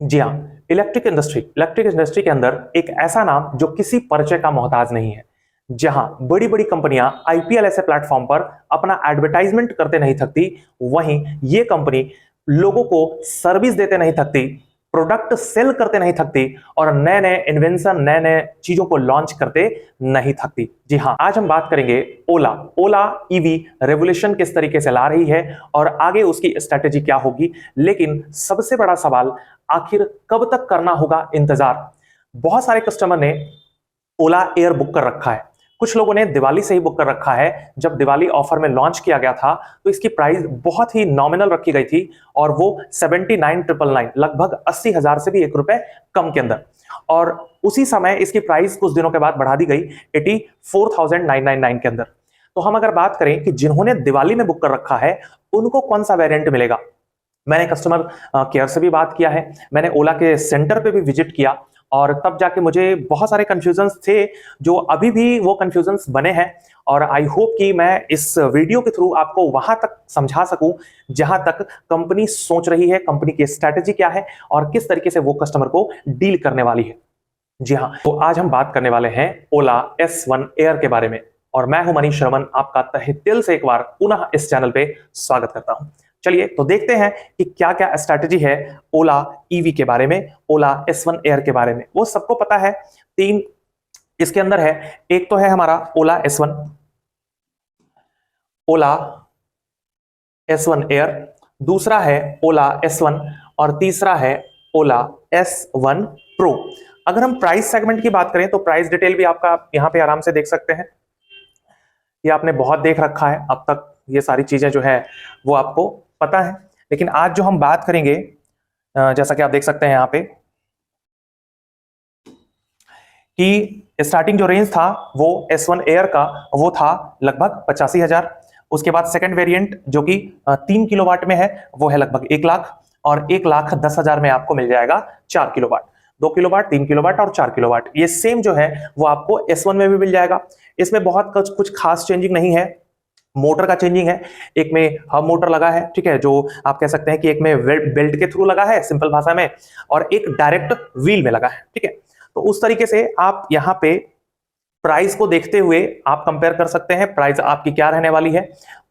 जी हाँ, electric industry के अंदर एक ऐसा नाम जो किसी परिचय का मोहताज नहीं है, जहां बड़ी बड़ी कंपनियां आईपीएल ऐसे प्लेटफॉर्म पर अपना एडवर्टाइजमेंट करते नहीं थकती, वहीं ये कंपनी लोगों को सर्विस देते नहीं थकती, प्रोडक्ट सेल करते नहीं थकती और नए नए इन्वेंशन, नए नए चीजों को लॉन्च करते नहीं थकती। जी हाँ, आज हम बात करेंगे ओला। ओला ईवी रेवोल्यूशन किस तरीके से ला रही है और आगे उसकी स्ट्रेटेजी क्या होगी। लेकिन सबसे बड़ा सवाल, आखिर कब तक करना होगा इंतजार। बहुत सारे कस्टमर ने ओला एयर बुक कर रखा है, कुछ लोगों ने दिवाली से ही बुक कर रखा है। जब दिवाली ऑफर में लॉन्च किया गया था तो इसकी प्राइस बहुत ही नॉमिनल रखी गई थी और वो 79,999, लगभग 80,000 से भी ₹1 कम के अंदर। और उसी समय इसकी प्राइस कुछ दिनों के बाद बढ़ा दी गई 84,999 के अंदर। तो हम अगर बात करें कि जिन्होंने दिवाली में बुक कर रखा है उनको कौन सा वेरिएंट मिलेगा, मैंने कस्टमर केयर से भी बात किया है, मैंने ओला के सेंटर पे भी विजिट किया और तब जाके मुझे बहुत सारे कंफ्यूजन्स थे, जो अभी भी वो कंफ्यूजन्स बने हैं। और आई होप कि मैं इस वीडियो के थ्रू आपको वहां तक समझा सकूं जहां तक कंपनी सोच रही है, कंपनी की स्ट्रैटेजी क्या है और किस तरीके से वो कस्टमर को डील करने वाली है। जी हाँ, तो आज हम बात करने वाले हैं ओला S1 एयर के बारे में और मैं हूं मनीष शर्मन, आपका तहे दिल से एक बार पुनः इस चैनल पे स्वागत करता हूं। चलिए तो देखते हैं कि क्या क्या स्ट्रैटेजी है ओला ईवी के बारे में, ओला S1 एयर के बारे में। वो सबको पता है, तीन इसके अंदर है। एक तो है हमारा ओला S1, ओला S1 एयर, दूसरा है ओला S1 और तीसरा है ओला S1 प्रो। अगर हम प्राइस सेगमेंट की बात करें तो प्राइस डिटेल भी आपका यहां पे आराम से देख सकते हैं। ये आपने बहुत देख रखा है अब तक, ये सारी चीजें जो है वो आपको पता है। लेकिन आज जो हम बात करेंगे, जैसा कि आप देख सकते हैं यहाँ पे कि स्टार्टिंग जो रेंज था वो S1 एयर का वो था लगभग 85,000। उसके बाद सेकंड वेरिएंट जो कि 3 किलोवाट में है वो है लगभग 1 लाख, और 1,10,000 में आपको मिल जाएगा 4 किलोवाट। 2 किलोवाट, 3 किलोवाट और 4 किलोवाट, ये सेम जो है वो आपको S1 में भी मिल जाएगा। इसमें बहुत कुछ खास चेंजिंग नहीं है, मोटर का चेंजिंग है। एक में हब मोटर लगा है, ठीक है, जो आप कह सकते हैं कि एक में बेल्ट के थ्रू लगा है सिंपल भाषा में, और एक डायरेक्ट व्हील में लगा है, ठीक है। तो उस तरीके से आप यहां पे प्राइस को देखते हुए आप कंपेयर कर सकते हैं, प्राइस आपकी क्या रहने वाली है।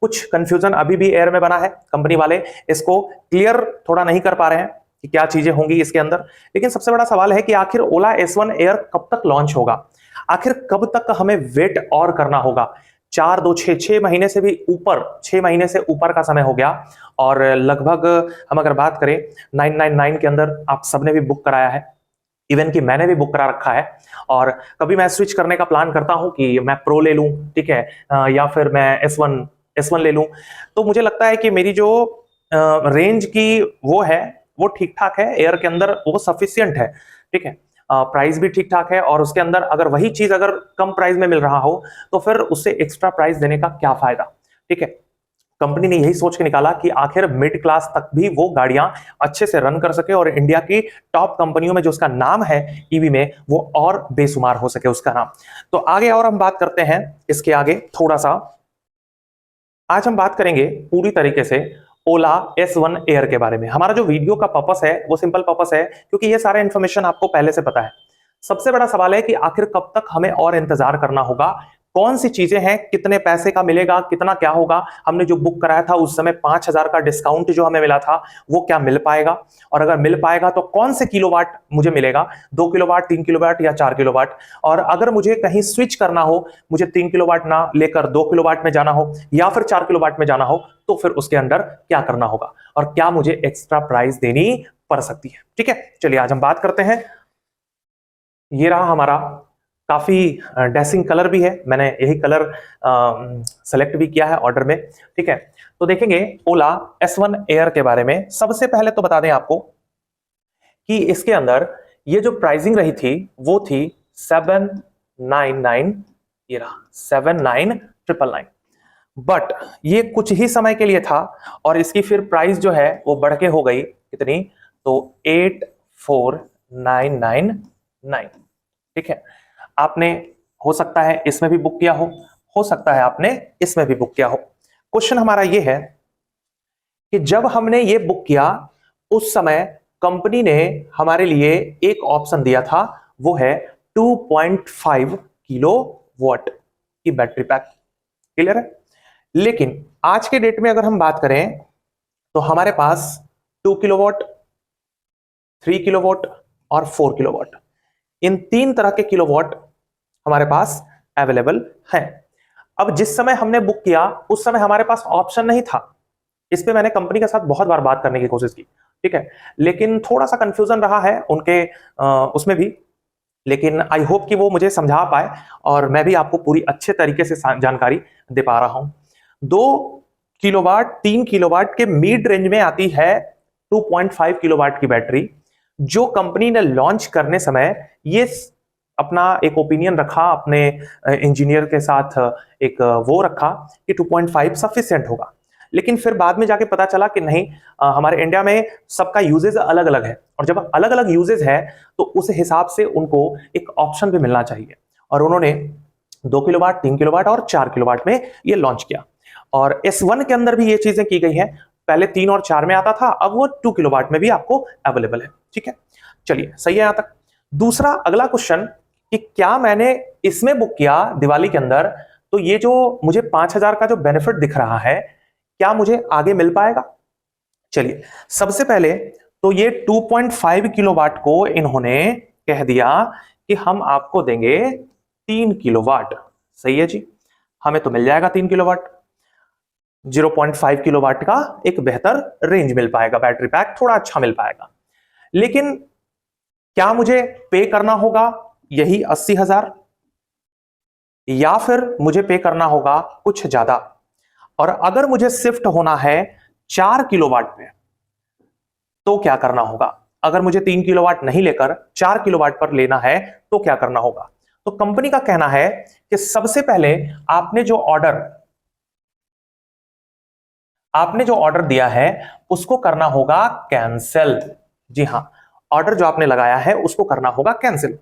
कुछ कंफ्यूजन अभी भी एयर में बना है, कंपनी वाले इसको क्लियर थोड़ा नहीं कर पा रहे हैं कि क्या चीजें होंगी इसके अंदर। लेकिन सबसे बड़ा सवाल है कि आखिर ओला S1 एयर कब तक लॉन्च होगा, आखिर कब तक हमें वेट और करना होगा। 6 महीने से भी ऊपर, 6 महीने से ऊपर का समय हो गया और लगभग हम अगर बात करें 999 के अंदर आप सबने भी बुक कराया है, इवन कि मैंने भी बुक करा रखा है। और कभी मैं स्विच करने का प्लान करता हूं कि मैं प्रो ले लूं, ठीक है, या फिर मैं S1 ले लूं, तो मुझे लगता है कि मेरी जो रेंज की वो है वो ठीक ठाक है, एयर के अंदर वो सफिशियंट है, ठीक है। प्राइस भी ठीक ठाक है और उसके अंदर अगर वही चीज अगर कम प्राइस में मिल रहा हो तो फिर उससे एक्स्ट्रा प्राइस देने का क्या फायदा, ठीक है। कंपनी ने यही सोच के निकाला कि आखिर मिड क्लास तक भी वो गाड़ियां अच्छे से रन कर सके और इंडिया की टॉप कंपनियों में जो उसका नाम है ईवी में वो और बेशुमार हो सके उसका नाम। तो आगे और हम बात करते हैं इसके आगे थोड़ा सा। आज हम बात करेंगे पूरी तरीके से ओला S1 एयर के बारे में। हमारा जो वीडियो का पर्पस है वो सिंपल पर्पस है, क्योंकि ये सारा इंफॉर्मेशन आपको पहले से पता है। सबसे बड़ा सवाल है कि आखिर कब तक हमें और इंतजार करना होगा, कौन सी चीजें हैं, कितने पैसे का मिलेगा, कितना क्या होगा। हमने जो बुक कराया था उस समय 5,000 का डिस्काउंट जो हमें मिला था वो क्या मिल पाएगा, और अगर मिल पाएगा तो कौन से किलोवाट मुझे मिलेगा, 2 किलोवाट, 3 किलोवाट या 4 किलोवाट। और अगर मुझे कहीं स्विच करना हो, मुझे 3 किलोवाट ना लेकर 2 किलोवाट में जाना हो या फिर 4 किलोवाट में जाना हो, तो फिर उसके अंदर क्या करना होगा और क्या मुझे एक्स्ट्रा प्राइस देनी पड़ सकती है, ठीक है। चलिए आज हम बात करते हैं। ये रहा हमारा काफी डैशिंग कलर भी है, मैंने यही कलर सेलेक्ट भी किया है ऑर्डर में, ठीक है। तो देखेंगे ओला S1 एयर के बारे में। सबसे पहले तो बता दें आपको कि इसके अंदर ये जो प्राइसिंग रही थी वो थी 799, ये रहा 79999, बट ये कुछ ही समय के लिए था और इसकी फिर प्राइस जो है वो बढ़ के हो गई कितनी, तो 84,999, ठीक है। आपने हो सकता है इसमें भी बुक किया हो सकता है आपने इसमें भी बुक किया हो। क्वेश्चन हमारा ये है कि जब हमने ये बुक किया उस समय कंपनी ने हमारे लिए एक ऑप्शन दिया था, वो है 2.5 किलो वॉट की बैटरी पैक। क्लियर है? लेकिन आज के डेट में अगर हम बात करें तो हमारे पास 2 किलोवाट, 3 किलोवाट और 4 किलोवाट, इन तीन तरह के किलोवाट हमारे पास अवेलेबल है। अब जिस समय हमने बुक किया उस समय हमारे पास ऑप्शन नहीं था। इस पे मैंने कंपनी के साथ बहुत बार बात करने की कोशिश की, ठीक है, लेकिन थोड़ा सा कंफ्यूजन रहा है उनके उसमें भी, लेकिन आई होप कि वो मुझे समझा पाए और मैं भी आपको पूरी अच्छे तरीके से जानकारी दे पा रहा हूं। 2 किलोवाट 3 किलोवाट के मिड रेंज में आती है 2.5 किलोवाट की बैटरी, जो कंपनी ने लॉन्च करने समय ये अपना एक ओपिनियन रखा, अपने इंजीनियर के साथ एक वो रखा कि 2.5 सफिशिएंट होगा। लेकिन फिर बाद में जाके पता चला कि नहीं, हमारे इंडिया में सबका यूजेज अलग अलग है, और जब अलग अलग यूजेज है तो उस हिसाब से उनको एक ऑप्शन भी मिलना चाहिए, और उन्होंने 2 किलोवाट 3 किलोवाट और 4 किलोवाट में ये लॉन्च किया। और S1 के अंदर भी ये चीजें की गई हैं, पहले 3 और 4 में आता था, अब वो 2 किलोवाट में भी आपको अवेलेबल है। ठीक है, चलिए सही है यहां तक। दूसरा अगला क्वेश्चन कि क्या मैंने इसमें बुक किया दिवाली के अंदर तो ये जो मुझे 5000 का जो बेनिफिट दिख रहा है क्या मुझे आगे मिल पाएगा? चलिए सबसे पहले तो ये 2.5 किलोवाट को इन्होंने कह दिया कि हम आपको देंगे 3 किलोवाट। सही है जी, हमें तो मिल जाएगा 3 किलोवाट। 0.5 किलोवाट का एक बेहतर रेंज मिल पाएगा, बैटरी पैक थोड़ा अच्छा मिल पाएगा। लेकिन क्या मुझे पे करना होगा यही 80,000 या फिर मुझे पे करना होगा कुछ ज्यादा? और अगर मुझे शिफ्ट होना है 4 किलोवाट पे तो क्या करना होगा? अगर मुझे 3 किलोवाट नहीं लेकर 4 किलोवाट पर लेना है तो क्या करना होगा? तो कंपनी का कहना है कि सबसे पहले आपने जो ऑर्डर दिया है उसको करना होगा कैंसिल। जी हां, ऑर्डर जो आपने लगाया है उसको करना होगा कैंसिल,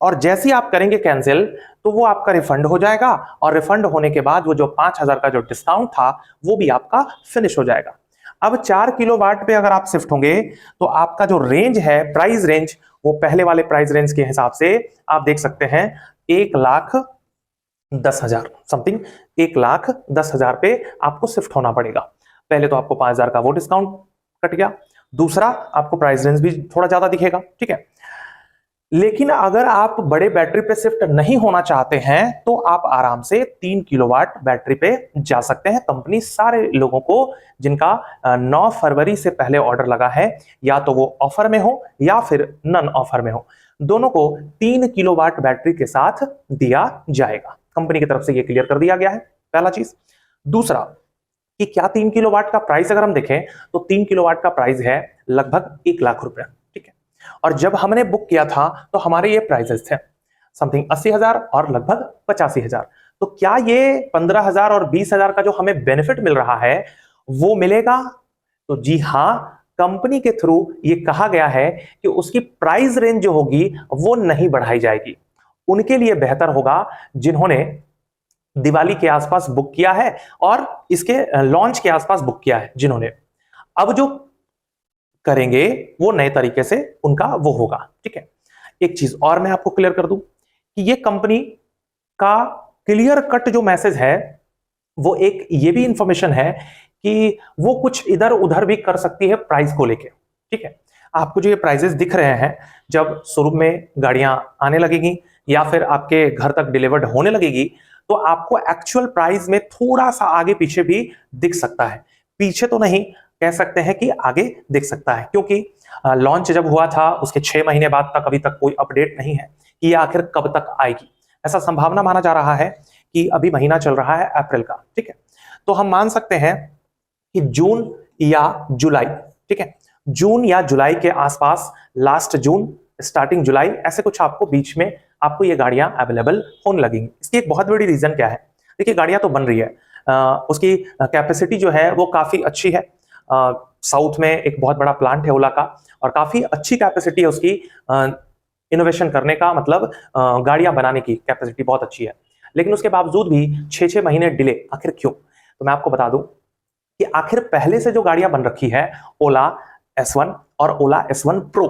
और जैसे ही आप करेंगे कैंसिल तो वो आपका रिफंड हो जाएगा, और रिफंड होने के बाद वो जो 5000 का जो डिस्काउंट था वो भी आपका फिनिश हो जाएगा। अब 4 किलोवाट पे अगर आप शिफ्ट होंगे तो आपका जो रेंज है, प्राइस रेंज, वो पहले वाले प्राइस रेंज के हिसाब से आप देख सकते हैं 1,10,000 समथिंग, 1,10,000 पे आपको शिफ्ट होना पड़ेगा। पहले तो आपको 5000 का वो डिस्काउंट कट गया, दूसरा आपको प्राइस रेंज भी थोड़ा ज्यादा दिखेगा। ठीक है, लेकिन अगर आप बड़े बैटरी पे शिफ्ट नहीं होना चाहते हैं तो आप आराम से 3 किलोवाट बैटरी पे जा सकते हैं। कंपनी सारे लोगों को जिनका 9 फरवरी से पहले ऑर्डर लगा है, या तो वो ऑफर में हो या फिर नन ऑफर में हो, दोनों को 3 किलोवाट बैटरी के साथ दिया जाएगा। कंपनी की तरफ से ये क्लियर कर दिया गया है, पहला चीज। दूसरा कि क्या 3 किलोवाट का प्राइस अगर हम देखें तो 3 किलोवाट का प्राइस है लगभग 1 लाख रुपए। ठीक है, और जब हमने बुक किया था तो हमारे ये प्राइसेस थे समथिंग 80,000 और लगभग 85,000। तो क्या ये 15,000 और 20,000 का जो हमें बेनिफिट मिल रहा है वो मिलेगा? तो जी हां, कंपनी के थ्रू ये कहा गया है कि उसकी प्राइस रेंज जो होगी वो नहीं बढ़ाई जाएगी। उनके लिए बेहतर होगा जिन्होंने दिवाली के आसपास बुक किया है और इसके लॉन्च के आसपास बुक किया है जिन्होंने, अब जो करेंगे वो नए तरीके से उनका वो होगा। ठीक है, एक चीज और मैं आपको क्लियर कर दूं कि ये कंपनी का क्लियर कट जो मैसेज है वो एक ये भी इंफॉर्मेशन है कि वो कुछ इधर उधर भी कर सकती है प्राइस को लेके। ठीक है, आपको जो ये प्राइसेस दिख रहे हैं जब शोरूम में गाड़ियां आने लगेगी या फिर आपके घर तक डिलीवर्ड होने लगेगी तो आपको एक्चुअल प्राइस में थोड़ा सा आगे पीछे भी दिख सकता है। पीछे तो नहीं कह सकते हैं कि आगे दिख सकता है, क्योंकि लॉन्च जब हुआ था उसके 6 महीने बाद तक अभी तक कोई अपडेट नहीं है कि ये आखिर कब तक आएगी। ऐसा संभावना माना जा रहा है कि अभी महीना चल रहा है अप्रैल का। ठीक है, तो हम मान सकते हैं कि जून या जुलाई, ठीक है, जून या जुलाई के आसपास, लास्ट जून स्टार्टिंग जुलाई, ऐसे कुछ आपको बीच में आपको ये गाड़ियां अवेलेबल होने लगेंगी। इसकी एक बहुत बड़ी रीजन क्या है? देखिए गाड़ियां तो बन रही है, उसकी कैपेसिटी जो है वो काफी अच्छी है। साउथ में एक बहुत बड़ा प्लांट है ओला का और काफी अच्छी कैपेसिटी है उसकी, इनोवेशन करने का मतलब गाड़ियां बनाने की कैपेसिटी बहुत अच्छी है। लेकिन उसके बावजूद भी 6-6 महीने डिले, आखिर क्यों? तो मैं आपको बता दूं कि आखिर पहले से जो गाड़ियां बन रखी है ओला S1 और ओला S1 Pro।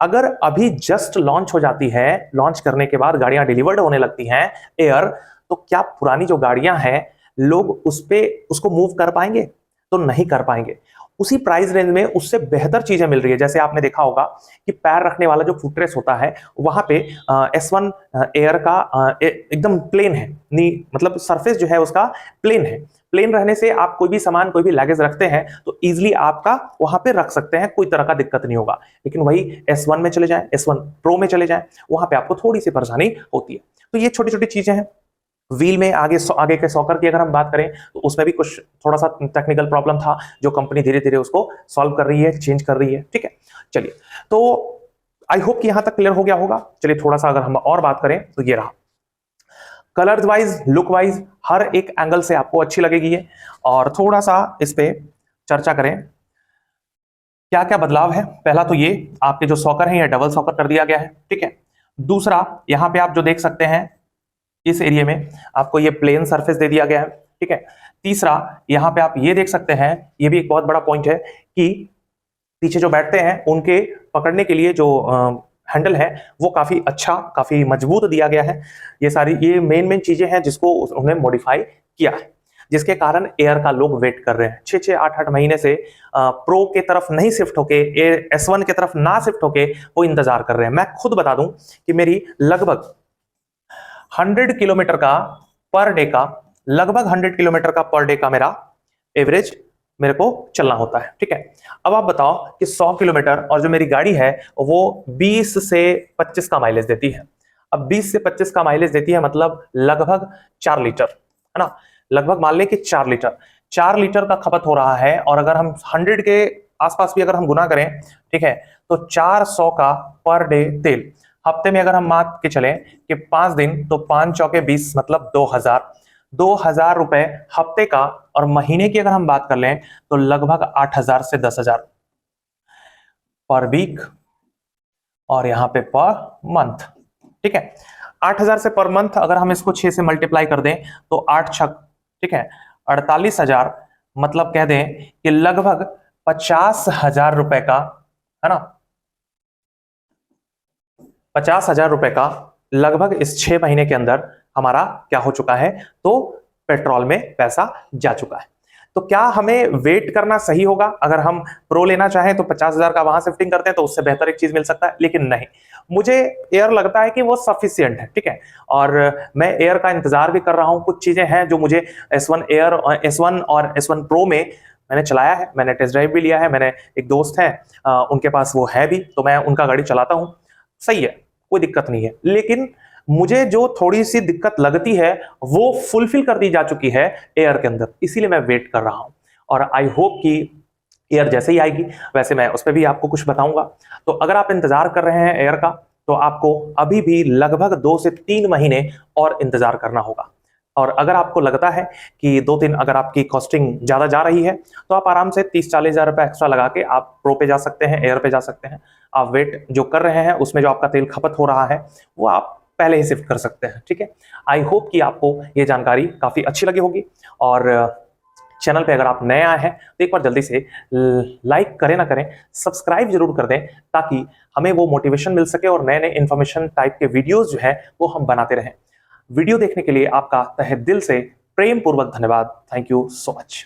अगर अभी जस्ट लॉन्च हो जाती है, लॉन्च करने के बाद गाड़ियां डिलीवर्ड होने लगती हैं एयर, तो क्या पुरानी जो गाड़ियां हैं लोग उसको मूव कर पाएंगे? तो नहीं कर पाएंगे। उसी प्राइस रेंज में उससे बेहतर चीजें मिल रही है। जैसे आपने देखा होगा कि पैर रखने वाला जो फुटरेस्ट होता है वहां पे S1 एयर का एकदम प्लेन है, मतलब सरफेस जो है उसका प्लेन है। प्लेन रहने से आप कोई भी सामान, कोई भी लगेज रखते हैं तो इजीली आपका वहां पे रख सकते हैं, कोई तरह का दिक्कत नहीं होगा। लेकिन वही S1 में चले जाएं, S1 Pro में चले जाएं, वहां पे आपको थोड़ी सी परेशानी होती है। तो ये छोटी छोटी चीजें हैं। व्हील में आगे के सॉकर की अगर हम बात करें तो उसमें भी कुछ थोड़ा सा टेक्निकल प्रॉब्लम था, जो कंपनी धीरे धीरे उसको सॉल्व कर रही है, चेंज कर रही है। ठीक है, चलिए, तो आई होप कि यहां तक क्लियर हो गया होगा। चलिए थोड़ा सा अगर हम और बात करें तो ये रहा, कलर्स वाइज, लुक वाइज हर एक एंगल से आपको अच्छी लगेगी ये। और थोड़ा सा इस पे चर्चा करें, क्या क्या बदलाव है। पहला तो ये आपके जो सॉकर हैं ये डबल सॉकर कर दिया गया है। ठीक है, दूसरा यहां पे आप जो देख सकते हैं इस एरिया में आपको ये प्लेन सरफेस दे दिया गया है। ठीक है, तीसरा यहां पे आप ये देख सकते हैं, ये भी एक बहुत बड़ा पॉइंट है कि पीछे जो बैठते हैं उनके पकड़ने के लिए जो हैंडल है वो काफी अच्छा, काफी मजबूत दिया गया है। ये मेन चीजें हैं जिसको उन्होंने मॉडिफाई किया है, जिसके कारण एयर का लोग वेट कर रहे हैं 6-6, 8-8 महीने से प्रो के तरफ नहीं शिफ्ट होके, S1 के तरफ ना शिफ्ट होके वो इंतजार कर रहे हैं। मैं खुद बता दूं कि मेरी लगभग 100 किलोमीटर का पर डे का, लगभग 100 किलोमीटर का पर डे का मेरा एवरेज मेरे को चलना होता है। ठीक है, अब आप बताओ कि 100 किलोमीटर और जो मेरी गाड़ी है वो 20 से 25 का माइलेज देती है। अब 20 से 25 का माइलेज देती है मतलब लगभग 4 लीटर, है ना, लगभग मान लें कि 4 लीटर, 4 लीटर का खपत हो रहा है। और अगर हम 100 के आसपास भी अगर हम गुना करें, ठीक है, तो 400 का पर डे तेल। हफ्ते में अगर हम मान के चलें कि 5 दिन, तो 5 चौके 20 मतलब 2000 रुपए हफ्ते का। और महीने की अगर हम बात कर लें तो लगभग 8000 से 10000 पर वीक, और यहां पे पर मंथ। ठीक है, 8000 से पर मंथ अगर हम इसको 6 से मल्टीप्लाई कर दें तो 8 छक, ठीक है, 48,000, मतलब कह दें कि लगभग 50,000 रुपए का, है ना, 50,000 रुपए का लगभग इस 6 महीने के अंदर हमारा क्या हो चुका है, तो पेट्रोल में पैसा जा चुका है। तो क्या हमें वेट करना सही होगा? अगर हम प्रो लेना चाहें तो 50,000 का वहां शिफ्टिंग करते हैं तो उससे बेहतर एक चीज मिल सकता है, लेकिन नहीं, मुझे एयर लगता है कि वो सफिशियंट है। ठीक है, और मैं एयर का इंतजार भी कर रहा हूं। कुछ चीजें हैं जो मुझे S1 एयर, S1 और S1 प्रो में मैंने चलाया है, मैंने टेस्ट ड्राइव भी लिया है। मैंने एक दोस्त है, उनके पास वो है भी, तो मैं उनका गाड़ी चलाता हूं, सही है, कोई दिक्कत नहीं है। लेकिन मुझे जो थोड़ी सी दिक्कत लगती है वो फुलफिल कर दी जा चुकी है एयर के अंदर, इसीलिए मैं वेट कर रहा हूं। और आई होप कि एयर जैसे ही आएगी वैसे मैं उस पर भी आपको कुछ बताऊंगा। तो अगर आप इंतजार कर रहे हैं एयर का, तो आपको अभी भी लगभग 2 से 3 महीने और इंतजार करना होगा। और अगर आपको लगता है कि 2-3 अगर आपकी कॉस्टिंग ज्यादा जा रही है तो आप आराम से 30-40 हजार रुपए एक्स्ट्रा लगा के आप प्रो पे जा सकते हैं, एयर पे जा सकते हैं। आप वेट जो कर रहे हैं उसमें जो आपका तेल खपत हो रहा है वो आप पहले ही शिफ्ट कर सकते हैं। ठीक है, आई होप कि आपको ये जानकारी काफी अच्छी लगी होगी। और चैनल पे अगर आप नए आए हैं तो एक बार जल्दी से लाइक करें ना करें, सब्सक्राइब जरूर कर दें, ताकि हमें वो मोटिवेशन मिल सके और नए नए इंफॉर्मेशन टाइप के वीडियोस जो है वो हम बनाते रहें। वीडियो देखने के लिए आपका तहे दिल से प्रेम पूर्वक धन्यवाद। Thank you so much.